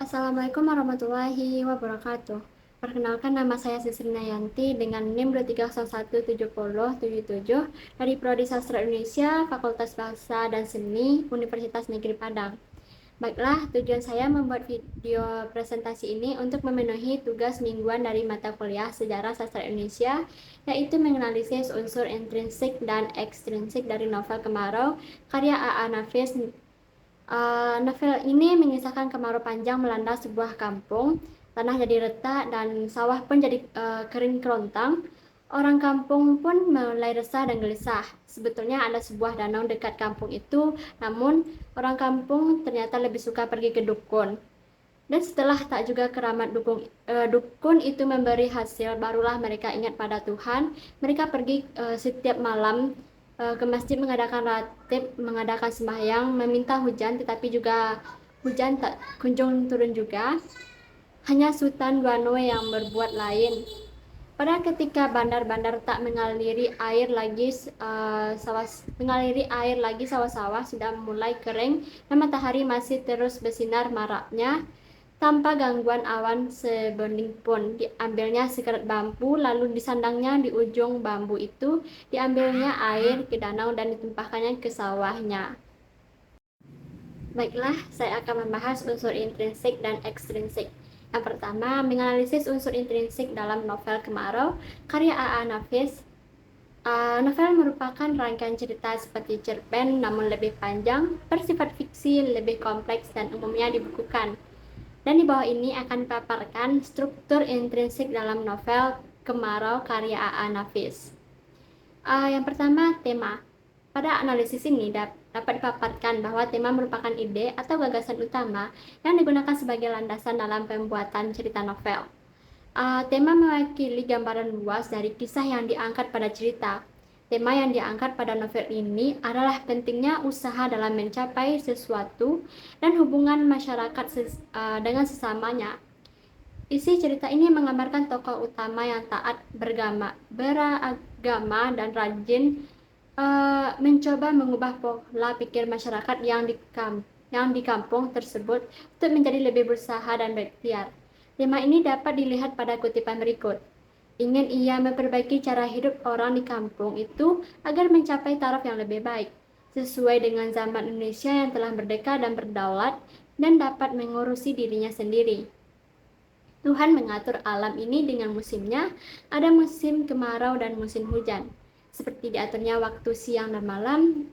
Assalamualaikum warahmatullahi wabarakatuh. Perkenalkan, nama saya Sisri Nayanti dengan NIM 2301777 dari Prodi Sastra Indonesia, Fakultas Bahasa dan Seni, Universitas Negeri Padang. Baiklah, tujuan saya membuat video presentasi ini untuk memenuhi tugas mingguan dari mata kuliah Sejarah Sastra Indonesia, yaitu menganalisis unsur intrinsik dan ekstrinsik dari novel Kemarau, karya A.A. Nafis. Novel ini mengisahkan kemarau panjang melanda sebuah kampung, tanah jadi retak dan sawah pun jadi kering kerontang. Orang kampung pun mulai resah dan gelisah. Sebetulnya ada sebuah danau dekat kampung itu, namun orang kampung ternyata lebih suka pergi ke dukun. Dan setelah tak juga keramat dukun itu memberi hasil, barulah mereka ingat pada Tuhan. Mereka pergi setiap malam ke masjid mengadakan ratib, mengadakan sembahyang, meminta hujan, tetapi juga hujan tak kunjung turun juga. Hanya Sultan Duano yang berbuat lain. Pada ketika bandar-bandar tak mengaliri air lagi, sawah-sawah sudah mulai kering dan matahari masih terus bersinar maraknya. Tanpa gangguan awan sebening pun, diambilnya sekerat bambu, lalu disandangnya di ujung bambu itu, diambilnya air ke danau dan ditumpahkannya ke sawahnya. Baiklah, saya akan membahas unsur intrinsik dan ekstrinsik. Yang pertama, menganalisis unsur intrinsik dalam novel Kemarau, karya A.A. Nafis. Novel merupakan rangkaian cerita seperti cerpen, namun lebih panjang, bersifat fiksi, lebih kompleks, dan umumnya dibukukan. Dan di bawah ini akan dipaparkan struktur intrinsik dalam novel Kemarau karya A.A. Nafis. Yang pertama, tema. Pada analisis ini dapat dipaparkan bahwa tema merupakan ide atau gagasan utama yang digunakan sebagai landasan dalam pembuatan cerita novel. Tema mewakili gambaran luas dari kisah yang diangkat pada cerita. Tema yang diangkat pada novel ini adalah pentingnya usaha dalam mencapai sesuatu dan hubungan masyarakat dengan sesamanya. Isi cerita ini menggambarkan tokoh utama yang taat beragama dan rajin mencoba mengubah pola pikir masyarakat yang di kampung tersebut untuk menjadi lebih berusaha dan berikhtiar. Tema ini dapat dilihat pada kutipan berikut. Ingin ia memperbaiki cara hidup orang di kampung itu agar mencapai taraf yang lebih baik, sesuai dengan zaman Indonesia yang telah merdeka dan berdaulat dan dapat mengurusi dirinya sendiri. Tuhan mengatur alam ini dengan musimnya, ada musim kemarau dan musim hujan. Seperti diaturnya waktu siang dan malam,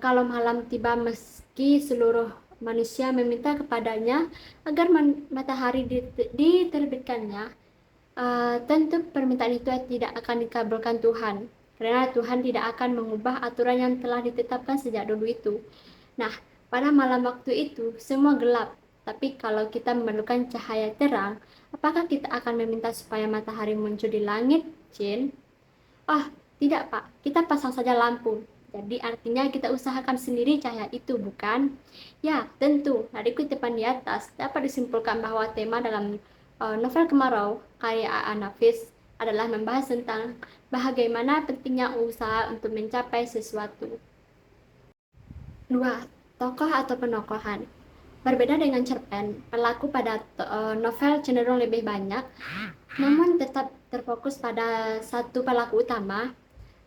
kalau malam tiba meski seluruh manusia meminta kepadanya agar matahari diterbitkannya, tentu permintaan itu tidak akan dikabulkan Tuhan, karena Tuhan tidak akan mengubah aturan yang telah ditetapkan sejak dulu itu. Nah, pada malam waktu itu semua gelap, tapi kalau kita memerlukan cahaya terang, apakah kita akan meminta supaya matahari muncul di langit, Jin? Oh, tidak, Pak. Kita pasang saja lampu. Jadi artinya kita usahakan sendiri cahaya itu, bukan? Ya, tentu. Dari kutipan di atas dapat disimpulkan bahwa tema dalam novel Kemarau karya A.A. Nafis adalah membahas tentang bagaimana pentingnya usaha untuk mencapai sesuatu. 2. Tokoh atau penokohan. Berbeda dengan cerpen, pelaku pada novel cenderung lebih banyak, namun tetap terfokus pada satu pelaku utama,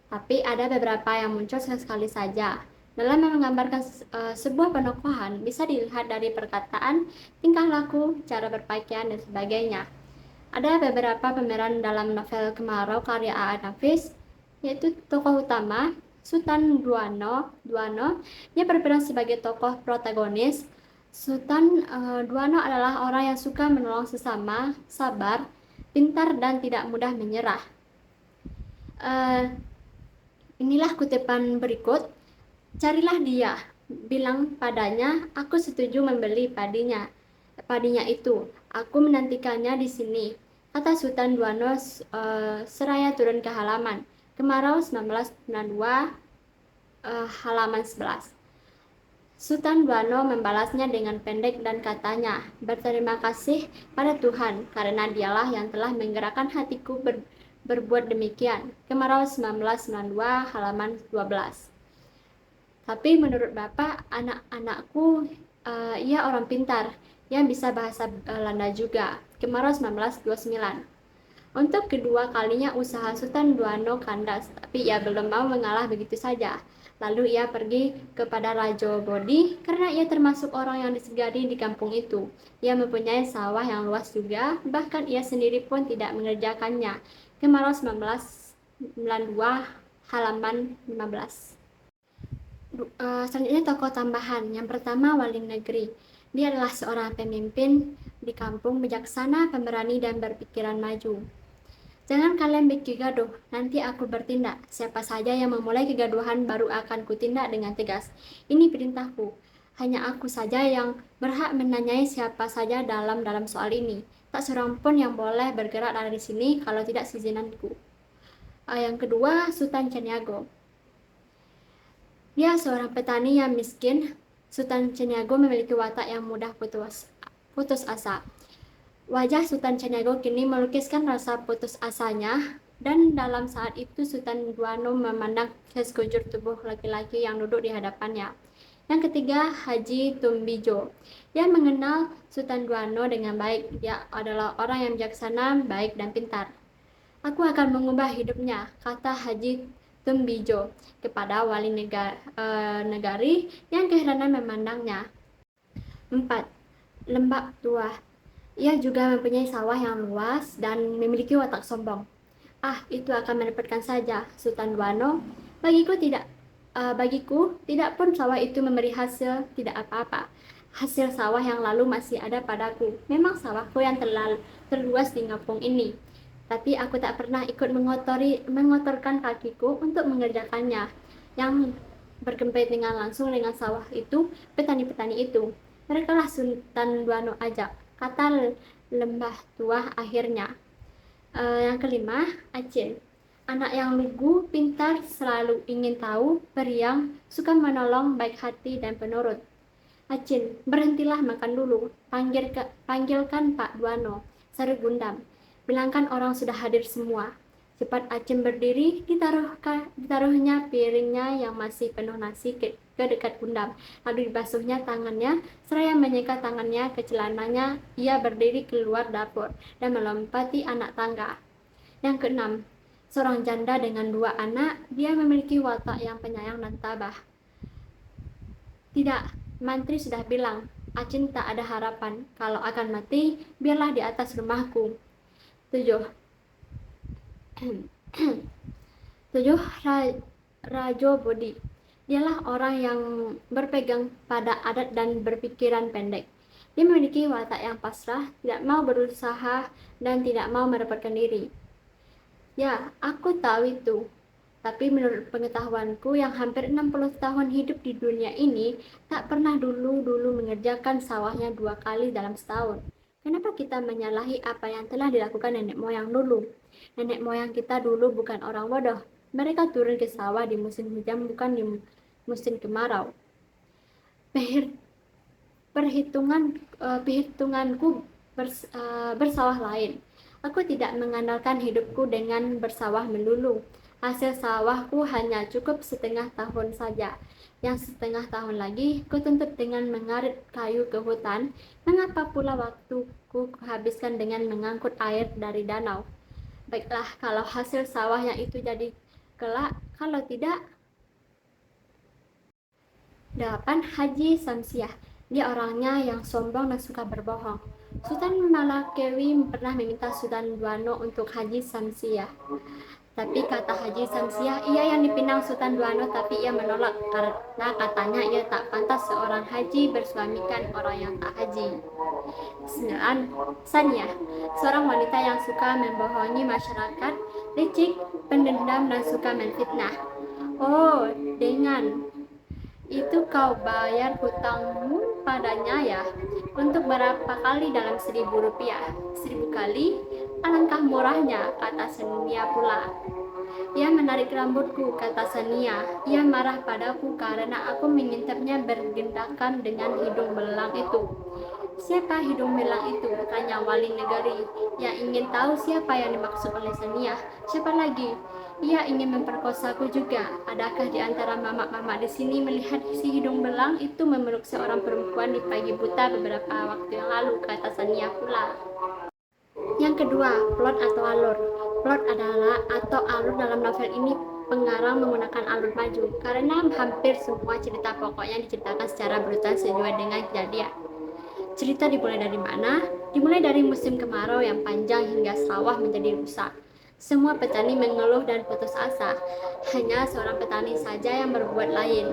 tapi ada beberapa yang muncul sesekali saja. Dalam menggambarkan sebuah penokohan, bisa dilihat dari perkataan, tingkah laku, cara berpakaian, dan sebagainya. Ada beberapa pemeran dalam novel Kemarau karya A.A. Nafis, yaitu tokoh utama, Sultan Duano. Dia berperan sebagai tokoh protagonis. Sultan Duano adalah orang yang suka menolong sesama, sabar, pintar, dan tidak mudah menyerah. Inilah kutipan berikut. Carilah dia, bilang padanya, aku setuju membeli padinya itu. Aku menantikannya di sini, kata Sultan Duano seraya turun ke halaman. Kemarau 1992, halaman 11. Sultan Duano membalasnya dengan pendek dan katanya, berterima kasih pada Tuhan karena dialah yang telah menggerakkan hatiku berbuat demikian. Kemarau 1992, halaman 12. Tapi menurut Bapak, anak-anakku ia orang pintar. yang bisa bahasa Belanda juga. Kemarau 1929. Untuk kedua kalinya usaha Sultan Duano kandas, tapi ia belum mau mengalah begitu saja. Lalu ia pergi kepada Rajo Bodi karena ia termasuk orang yang disegani di kampung itu. Ia mempunyai sawah yang luas juga, bahkan ia sendiri pun tidak mengerjakannya. Kemarau 1992 halaman 15. Selanjutnya tokoh tambahan. Yang pertama Wali Negeri. Dia adalah seorang pemimpin di kampung bijaksana, pemberani dan berpikiran maju. Jangan kalian bikin gaduh, nanti aku bertindak. Siapa saja yang memulai kegaduhan baru akan kutindak dengan tegas. Ini perintahku. Hanya aku saja yang berhak menanyai siapa saja dalam soal ini. Tak seorang pun yang boleh bergerak dari sini kalau tidak seizinanku. Yang kedua, Sultan Caniago. Dia seorang petani yang miskin. Sultan Caniago memiliki watak yang mudah putus asa. Wajah Sultan Caniago kini melukiskan rasa putus asanya, dan dalam saat itu Sultan Duano memandang ke sekujur tubuh laki-laki yang duduk di hadapannya. Yang ketiga, Haji Tumbijo. Dia mengenal Sultan Duano dengan baik. Dia adalah orang yang bijaksana, baik, dan pintar. Aku akan mengubah hidupnya, kata Haji Tumbijo kepada wali negari yang keheranan memandangnya. 4. Lembak Tua. Ia juga mempunyai sawah yang luas dan memiliki watak sombong. Itu akan merepotkan saja, Sultan Duano. Bagiku tidak pun sawah itu memberi hasil tidak apa-apa. Hasil sawah yang lalu masih ada padaku. Memang sawahku yang terluas di kampung ini. Tapi aku tak pernah ikut mengotorkan kakiku untuk mengerjakannya. Yang berkempit langsung dengan sawah itu, petani-petani itu. Mereka lah Sultan Duano ajak, kata Lembah Tua akhirnya. Yang kelima, Acin. Anak yang lugu, pintar, selalu ingin tahu, periang, suka menolong, baik hati dan penurut. Acin, berhentilah makan dulu. Panggilkan Pak Duano, seru Gundam. Bilangkan orang sudah hadir semua. Cepat Acin berdiri, ditaruhnya piringnya yang masih penuh nasi ke dekat Gundam. Lalu dibasuhnya tangannya, seraya menyekat tangannya ke celananya. Ia berdiri keluar dapur dan melompati anak tangga. Yang keenam, seorang janda dengan 2 anak. Dia memiliki watak yang penyayang dan tabah. Tidak, mantri sudah bilang, Acin tak ada harapan. Kalau akan mati, biarlah di atas rumahku. 7. 7. Rajo Bodi. Dialah orang yang berpegang pada adat dan berpikiran pendek. Dia memiliki watak yang pasrah, tidak mau berusaha, dan tidak mau merepotkan diri. Ya, aku tahu itu. Tapi menurut pengetahuanku yang hampir 60 tahun hidup di dunia ini, tak pernah dulu mengerjakan sawahnya 2 kali dalam setahun. Kenapa kita menyalahi apa yang telah dilakukan nenek moyang dulu? Nenek moyang kita dulu bukan orang bodoh. Mereka turun ke sawah di musim hujan, bukan di musim kemarau. Perhitunganku bersawah lain. Aku tidak mengandalkan hidupku dengan bersawah melulu. Hasil sawahku hanya cukup setengah tahun saja. Yang setengah tahun lagi kutuntut dengan mengarit kayu ke hutan. Mengapa pula waktuku kuhabiskan dengan mengangkut air dari danau? Baiklah, kalau hasil sawahnya itu jadi kelak, kalau tidak. 8. Haji Samsiah. Dia orangnya yang sombong dan suka berbohong. Sultan Malakewi pernah meminta Sultan Duano untuk Haji Samsiah. Tapi kata Haji Samsiah, ia yang dipinang Sultan Duano, tapi ia menolak karena katanya ia tak pantas seorang haji bersuamikan orang yang tak haji. 9. Sania, seorang wanita yang suka membohongi masyarakat, licik, pendendam, dan suka menfitnah. Oh, dengan itu kau bayar hutangmu padanya ya? Untuk berapa kali dalam 1.000 rupiah? 1.000 kali? Alangkah murahnya, kata Sania pula. Ia menarik rambutku, kata Sania. Ia marah padaku karena aku mengintipnya bergendakan dengan hidung belang itu. Siapa hidung belang itu? Tanya wali negeri. Yang ingin tahu siapa yang dimaksud oleh Sania. Siapa lagi? Ia ingin memperkosaku juga. Adakah di antara mamak-mamak di sini melihat si hidung belang itu memeluk seorang perempuan di pagi buta beberapa waktu yang lalu, kata Sania pula. Yang kedua, plot atau alur. Plot adalah atau alur dalam novel ini pengarang menggunakan alur maju karena hampir semua cerita pokoknya diceritakan secara berurutan sesuai dengan kejadian. Cerita dimulai dari mana? Dimulai dari musim kemarau yang panjang hingga sawah menjadi rusak. Semua petani mengeluh dan putus asa. Hanya seorang petani saja yang berbuat lain.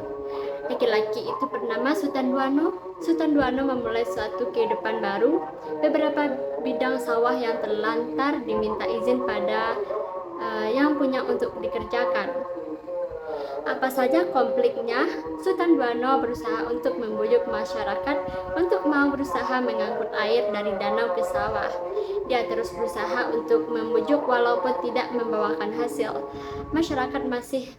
Laki-laki itu bernama Sultan Duano. Sultan Duano memulai suatu kehidupan baru. Beberapa bidang sawah yang terlantar diminta izin pada yang punya untuk dikerjakan. Apa saja konfliknya, Sultan Duano berusaha untuk membujuk masyarakat untuk mau berusaha mengangkut air dari danau ke sawah. Dia terus berusaha untuk membujuk walaupun tidak membawakan hasil. Masyarakat masih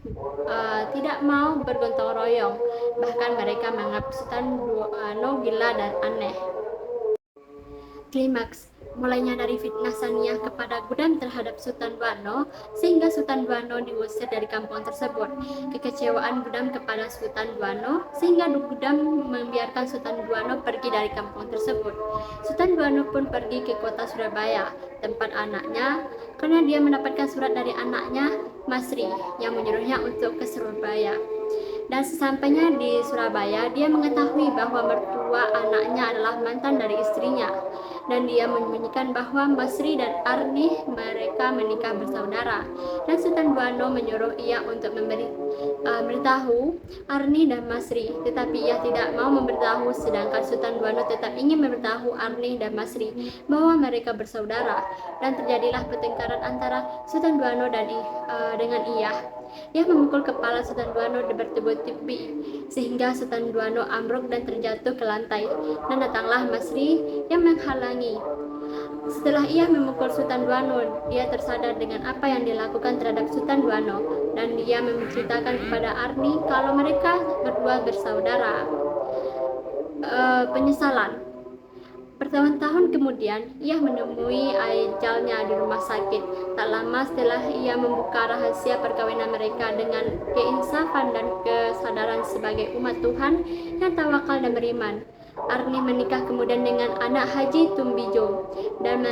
tidak mau bergotong royong. Bahkan mereka menganggap Sultan Duano gila dan aneh. Klimaks, mulainya dari fitnah Sania kepada Gudam terhadap Sultan Duano, sehingga Sultan Duano diusir dari kampung tersebut. Kekecewaan Gudam kepada Sultan Duano, sehingga Gudam membiarkan Sultan Duano pergi dari kampung tersebut. Sultan Duano pun pergi ke kota Surabaya, tempat anaknya, karena dia mendapatkan surat dari anaknya, Masri, yang menyuruhnya untuk ke Surabaya. Dan sesampainya di Surabaya, dia mengetahui bahwa mertua anaknya adalah mantan dari istrinya. Dan dia menyembunyikan bahwa Masri dan Arni mereka menikah bersaudara. Dan Sultan Duano menyuruh ia untuk memberitahu Arni dan Masri. Tetapi ia tidak mau memberitahu, sedangkan Sultan Duano tetap ingin memberitahu Arni dan Masri bahwa mereka bersaudara. Dan terjadilah pertengkaran antara Sultan Duano dan dengan ia. Ia memukul kepala Sultan Duano bertubi-tubi sehingga Sultan Duano ambruk dan terjatuh ke lantai. Dan datanglah Masri yang menghalangi. Setelah ia memukul Sultan Duano, dia tersadar dengan apa yang dilakukan terhadap Sultan Duano dan dia menceritakan kepada Arni kalau mereka berdua bersaudara. Penyesalan. Bertahun-tahun kemudian, ia menemui ajalnya di rumah sakit. Tak lama setelah ia membuka rahasia perkawinan mereka dengan keinsafan dan kesadaran sebagai umat Tuhan yang tawakal dan beriman. Arni menikah kemudian dengan anak Haji Tumbijo dan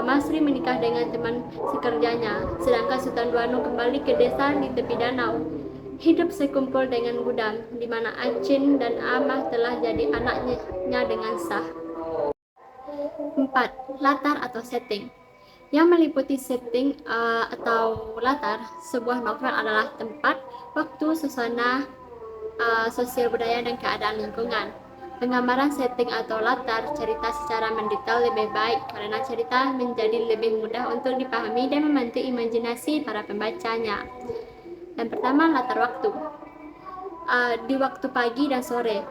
Masri menikah dengan teman sekerjanya. Sedangkan Sultan Duano kembali ke desa di tepi danau. Hidup sekumpul dengan Gudam, di mana Acin dan Amah telah jadi anaknya dengan sah. 4. Latar atau setting. Yang meliputi setting atau latar sebuah novel adalah tempat, waktu, suasana, sosial budaya, dan keadaan lingkungan. Penggambaran setting atau latar cerita secara mendetail lebih baik karena cerita menjadi lebih mudah untuk dipahami dan membantu imajinasi para pembacanya. Yang pertama, latar waktu. Di waktu pagi dan sore.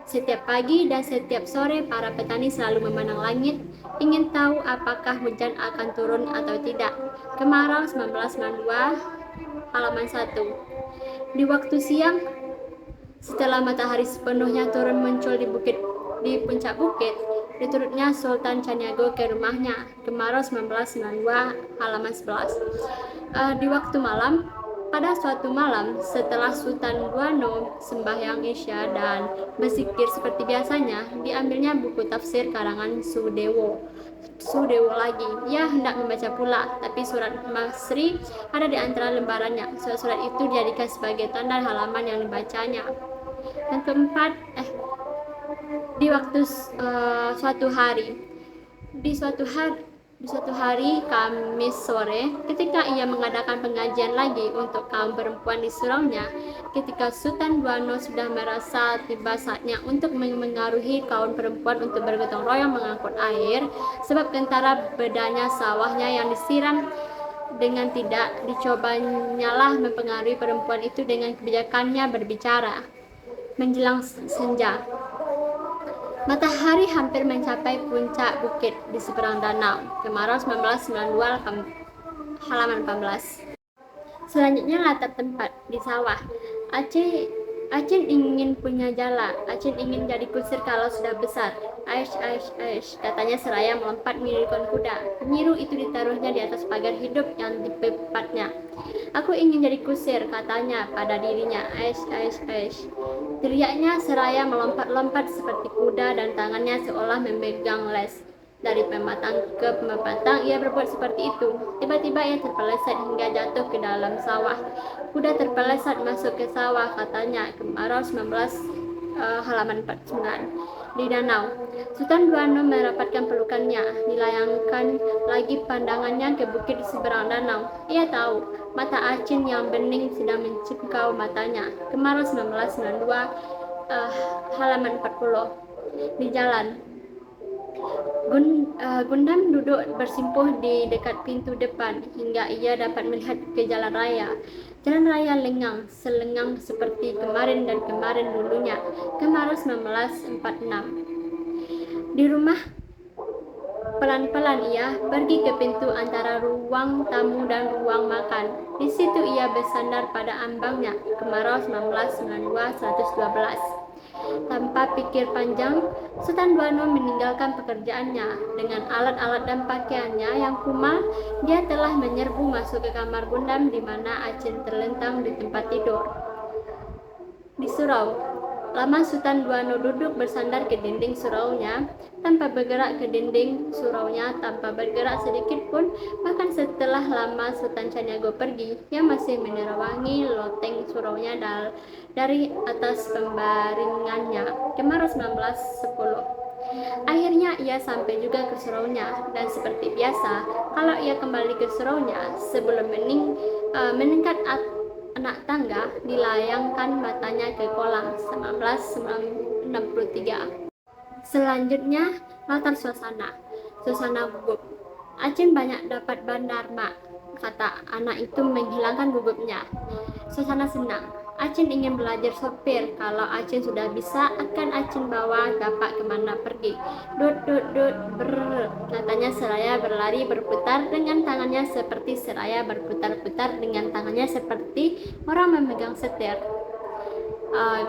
Setiap pagi dan setiap sore, para petani selalu memandang langit, ingin tahu apakah hujan akan turun atau tidak. Kemarau 1992, halaman 1. Di waktu siang, setelah matahari sepenuhnya turun muncul di puncak bukit, diturutnya Sultan Caniago ke rumahnya. Kemarau 1992, halaman 11. Di waktu malam, pada suatu malam, setelah Sultan Duano sembahyang Isya dan berzikir seperti biasanya, diambilnya buku tafsir karangan Sudewo lagi. Ia hendak membaca pula, tapi surat Masri ada di antara lembarannya. Surat-surat itu dijadikan sebagai tanda halaman yang dibacanya. Yang keempat, di waktu suatu hari, di suatu hari Kamis sore, ketika ia mengadakan pengajian lagi untuk kaum perempuan di suraunya, ketika Sultan Duano sudah merasa tiba saatnya untuk mengaruhi kaum perempuan untuk bergotong royong mengangkut air, sebab kentara bedanya sawahnya yang disiram dengan tidak dicobanyalah mempengaruhi perempuan itu dengan kebijakannya berbicara. Menjelang senja, matahari hampir mencapai puncak bukit di seberang danau. Kemarau 1992, halaman 14. Selanjutnya latar tempat di sawah. Acin ingin punya jala. Acin ingin jadi kusir kalau sudah besar. Aish, aish, aish, katanya seraya melompat menyerukan kuda. Penyiru itu ditaruhnya di atas pagar hidup yang dipepatnya. Aku ingin jadi kusir, katanya pada dirinya. Aish, aish, aish. Teriaknya seraya melompat-lompat seperti kuda dan tangannya seolah memegang les. Dari pematang ke pematang ia berbuat seperti itu. Tiba-tiba ia terpeleset hingga jatuh ke dalam sawah. Kuda terpeleset masuk ke sawah, katanya. Kemarau 19 halaman 49. Di danau, Sultan Duano merapatkan pelukannya, dilayangkan lagi pandangannya ke bukit di seberang danau. Ia tahu, mata Acin yang bening sedang mencengkau matanya. Kemarau 1992, halaman 40. Di jalan, Gundam duduk bersimpuh di dekat pintu depan hingga ia dapat melihat ke jalan raya. Jalan raya lengang, selengang seperti kemarin dan kemarin dulunya. Kemarau 1946. Di rumah, pelan-pelan ia pergi ke pintu antara ruang tamu dan ruang makan. Di situ ia bersandar pada ambangnya. Kemarau 1992-112. Tanpa pikir panjang, Sultan Duano meninggalkan pekerjaannya. Dengan alat-alat dan pakaiannya yang kumal, dia telah menyerbu masuk ke kamar Gundam di mana Acin terlentang di tempat tidur. Di surau, lama Sultan Duano duduk bersandar ke dinding suraunya, tanpa bergerak ke dinding suraunya, tanpa bergerak sedikit pun. Bahkan setelah lama Sultan Caniago pergi, ia masih menerawangi loteng suraunya dari atas pembaringannya. Kemarau 1910. Akhirnya ia sampai juga ke suraunya, dan seperti biasa, kalau ia kembali ke suraunya sebelum meningkat anak tangga, dilayangkan matanya ke kolam. 1963. Selanjutnya, latar suasana gugup. Acin banyak dapat bandar, mak, kata anak itu menghilangkan gugupnya. Suasana senang. Acin ingin belajar sopir. Kalau Acin sudah bisa, akan Acin bawa bapak kemana pergi. Dut, dut, dut, brrr, katanya seraya berlari berputar dengan tangannya seperti seraya berputar-putar dengan tangannya seperti orang memegang setir.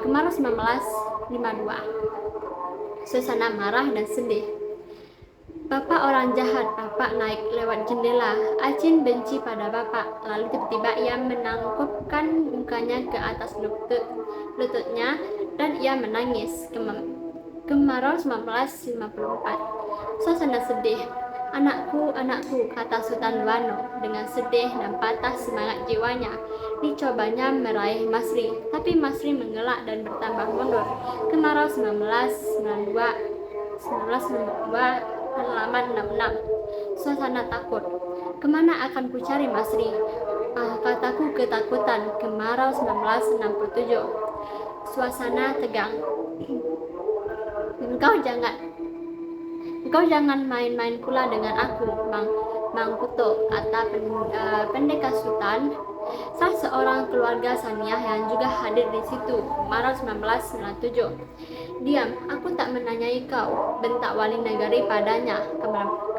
Kemarau 1952. Suasana marah dan sedih. Bapak orang jahat, bapak naik lewat jendela. Acin benci pada bapak. Lalu tiba-tiba ia menangkupkan mukanya ke atas lututnya dan ia menangis. Kemarau 1954. Suasana sedih. Anakku, anakku, kata Sultan Duano dengan sedih dan patah semangat jiwanya. Dicobanya meraih Masri, tapi Masri mengelak dan bertambah mundur. Kemarau 1992 halaman 66. Suasana takut. Kemana akan ku cari Masri? Kataku ketakutan. Kemarau 1967. Suasana tegang. Engkau jangan main-main pula dengan aku, Mang Kuto, kata pendekar Sultan, salah seorang keluarga Saniyah yang juga hadir di situ. Kemarau 1997. Diam, aku tak menanyai kau, bentak wali negari padanya.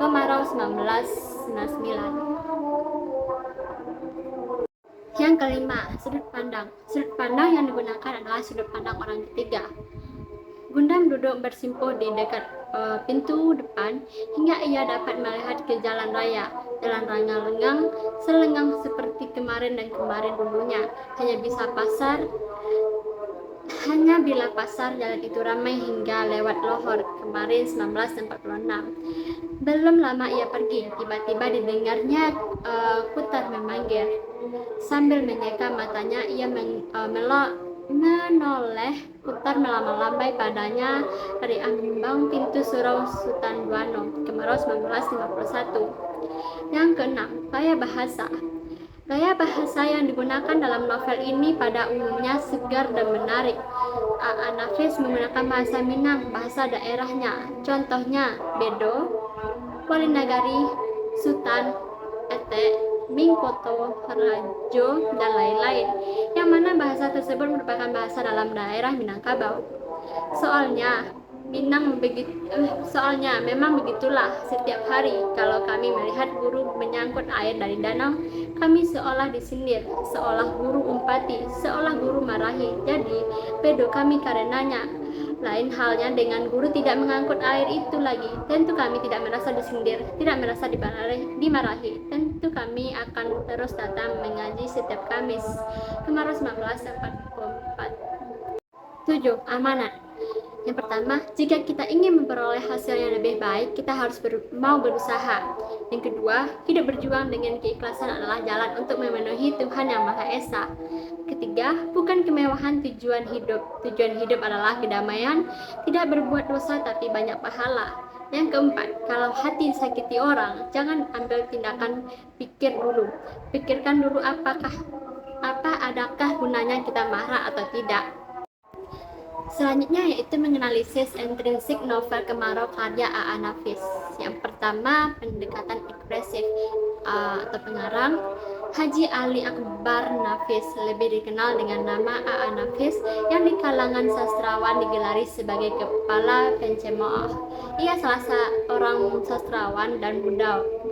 Kemarau 1999. Yang kelima, sudut pandang. Sudut pandang yang digunakan adalah sudut pandang orang ketiga. Gundam duduk bersimpuh di dekat pintu depan hingga ia dapat melihat ke jalan raya. Jalan raya lengang, selengang seperti kemarin dan kemarin dulunya. Hanya bila pasar jalan itu ramai hingga lewat lohor. Kemarin 1946. Belum lama ia pergi, tiba-tiba didengarnya Kutar memanggil. Sambil menyeka matanya, ia menoleh. Kutar melambai padanya dari ambang pintu surau Sultan Duano. Kemarau 1951. Yang keenam, gaya bahasa. Gaya bahasa yang digunakan dalam novel ini pada umumnya segar dan menarik. Nafis menggunakan bahasa Minang, bahasa daerahnya. Contohnya Bedo, Wali Nagari, Sultan, Ete, Mingkoto, Rajo, dan lain-lain, yang mana bahasa tersebut merupakan bahasa dalam daerah Minangkabau. Soalnya memang begitulah. Setiap hari kalau kami melihat guru menyangkut air dari danau, kami seolah disindir, seolah guru umpati, seolah guru marahi. Jadi bedo kami karenanya. Lain halnya dengan guru tidak mengangkut air itu lagi. Tentu kami tidak merasa disindir, tidak merasa dimarahi. Tentu kami akan terus datang mengaji setiap Kamis. Kemarau 1944. 7. Amanat. Yang pertama, jika kita ingin memperoleh hasil yang lebih baik, kita harus mau berusaha. Yang kedua, hidup berjuang dengan keikhlasan adalah jalan untuk memenuhi Tuhan Yang Maha Esa. Ketiga, bukan kemewahan tujuan hidup. Tujuan hidup adalah kedamaian, tidak berbuat dosa tapi banyak pahala. Yang keempat, kalau hati disakiti orang, jangan ambil tindakan, Pikirkan dulu adakah gunanya kita marah atau tidak. Selanjutnya yaitu menganalisis intrinsik novel Kemarau karya A.A. Nafis. Yang pertama, pendekatan ekspresif atau pengarang Haji Ali Akbar Nafis, lebih dikenal dengan nama A.A. Nafis, yang di kalangan sastrawan digelari sebagai kepala pencemooh. Ia salah seorang sastrawan dan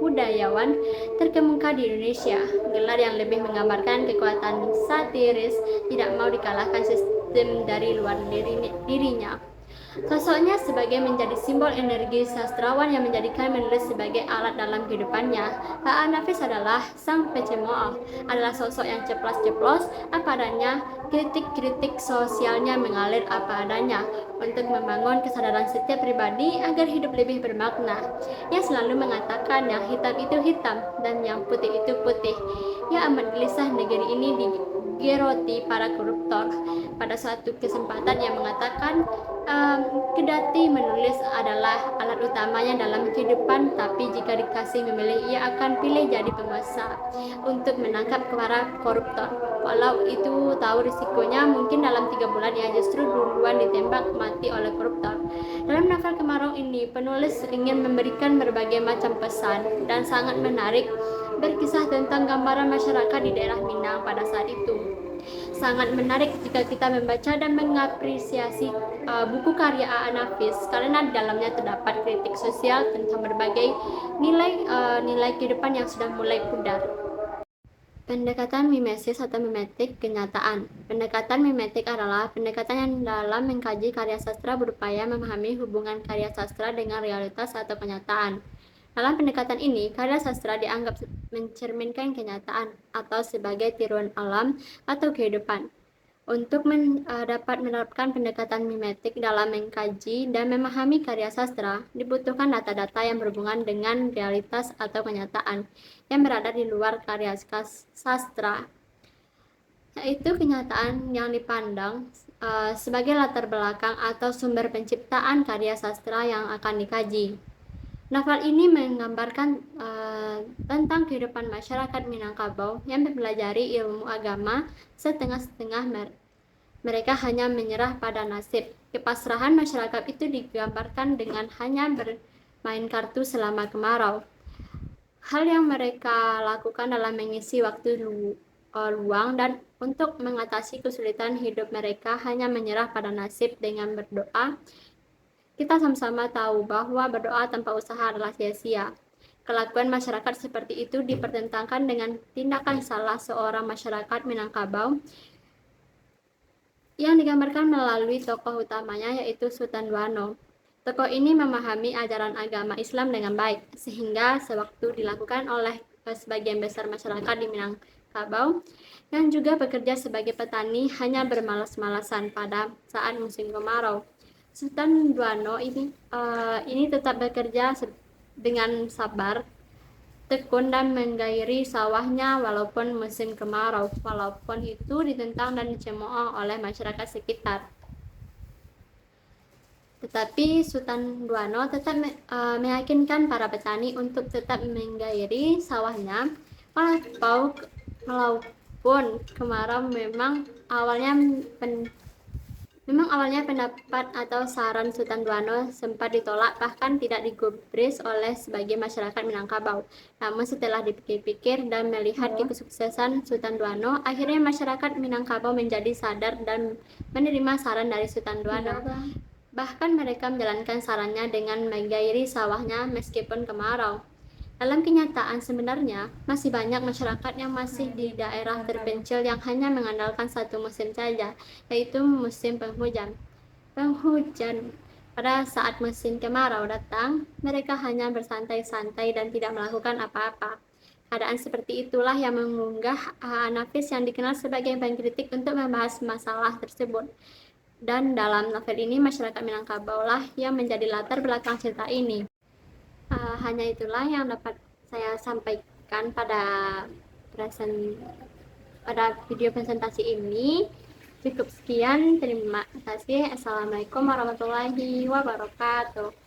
budayawan terkemuka di Indonesia. Gelar yang lebih menggambarkan kekuatan satiris, tidak mau dikalahkan sistem dari luar dirinya. Sosoknya sebagai menjadi simbol energi sastrawan yang menjadikan menulis sebagai alat dalam kehidupannya. A.A. Nafis adalah sang pencemooh, adalah sosok yang ceplas-ceplos apa adanya, kritik-kritik sosialnya mengalir apa adanya, untuk membangun kesadaran setiap pribadi agar hidup lebih bermakna. Ia selalu mengatakan yang hitam itu hitam dan yang putih itu putih. Ia amat gelisah negeri ini digeroti para koruptor. Pada suatu kesempatan ia mengatakan, kedati menulis adalah alat utamanya dalam kehidupan, tapi jika dikasih memilih, ia akan pilih jadi penguasa untuk menangkap para koruptor. Walau itu tahu risikonya, mungkin dalam 3 bulan ia justru duluan ditembak mati oleh koruptor. Dalam novel Kemarau ini, penulis ingin memberikan berbagai macam pesan dan sangat menarik, berkisah tentang gambaran masyarakat di daerah Minang pada saat itu. Sangat menarik jika kita membaca dan mengapresiasi buku karya A.A. Nafis, karena di dalamnya terdapat kritik sosial tentang berbagai nilai kehidupan yang sudah mulai pudar. Pendekatan mimesis atau mimetik kenyataan. Pendekatan mimetik adalah pendekatan yang dalam mengkaji karya sastra berupaya memahami hubungan karya sastra dengan realitas atau kenyataan. Dalam pendekatan ini, karya sastra dianggap mencerminkan kenyataan atau sebagai tiruan alam atau kehidupan. Untuk dapat menerapkan pendekatan mimetik dalam mengkaji dan memahami karya sastra, dibutuhkan data-data yang berhubungan dengan realitas atau kenyataan yang berada di luar karya sastra, yaitu kenyataan yang dipandang sebagai latar belakang atau sumber penciptaan karya sastra yang akan dikaji. Novel ini menggambarkan tentang kehidupan masyarakat Minangkabau yang mempelajari ilmu agama setengah-setengah. Mereka hanya menyerah pada nasib. Kepasrahan masyarakat itu digambarkan dengan hanya bermain kartu selama kemarau. Hal yang mereka lakukan dalam mengisi waktu luang dan untuk mengatasi kesulitan hidup mereka hanya menyerah pada nasib dengan berdoa. Kita sama-sama tahu bahwa berdoa tanpa usaha adalah sia-sia. Kelakuan masyarakat seperti itu dipertentangkan dengan tindakan salah seorang masyarakat Minangkabau yang digambarkan melalui tokoh utamanya, yaitu Sutan Duano. Tokoh ini memahami ajaran agama Islam dengan baik, sehingga sewaktu dilakukan oleh sebagian besar masyarakat di Minangkabau yang juga bekerja sebagai petani hanya bermalas-malasan pada saat musim kemarau. Sutan Duano ini tetap bekerja dengan sabar, tekun dan menggairi sawahnya walaupun musim kemarau, walaupun itu ditentang dan dicemooh oleh masyarakat sekitar. Tetapi Sutan Duano tetap meyakinkan para petani untuk tetap menggairi sawahnya walaupun kemarau. Memang awalnya pendapat atau saran Sutan Duano sempat ditolak, bahkan tidak digubris oleh sebagian masyarakat Minangkabau. Namun setelah dipikir-pikir dan melihat kesuksesan Sutan Duano, akhirnya masyarakat Minangkabau menjadi sadar dan menerima saran dari Sutan Duano. Bahkan mereka menjalankan sarannya dengan menggairi sawahnya meskipun kemarau. Dalam kenyataan sebenarnya, masih banyak masyarakat yang masih di daerah terpencil yang hanya mengandalkan satu musim saja, yaitu musim penghujan. penghujan. Pada saat musim kemarau datang, mereka hanya bersantai-santai dan tidak melakukan apa-apa. Keadaan seperti itulah yang mengunggah Nafis yang dikenal sebagai pengkritik untuk membahas masalah tersebut. Dan dalam novel ini, masyarakat Minangkabau lah yang menjadi latar belakang cerita ini. Hanya itulah yang dapat saya sampaikan pada video presentasi ini. Cukup sekian, terima kasih. Assalamualaikum warahmatullahi wabarakatuh.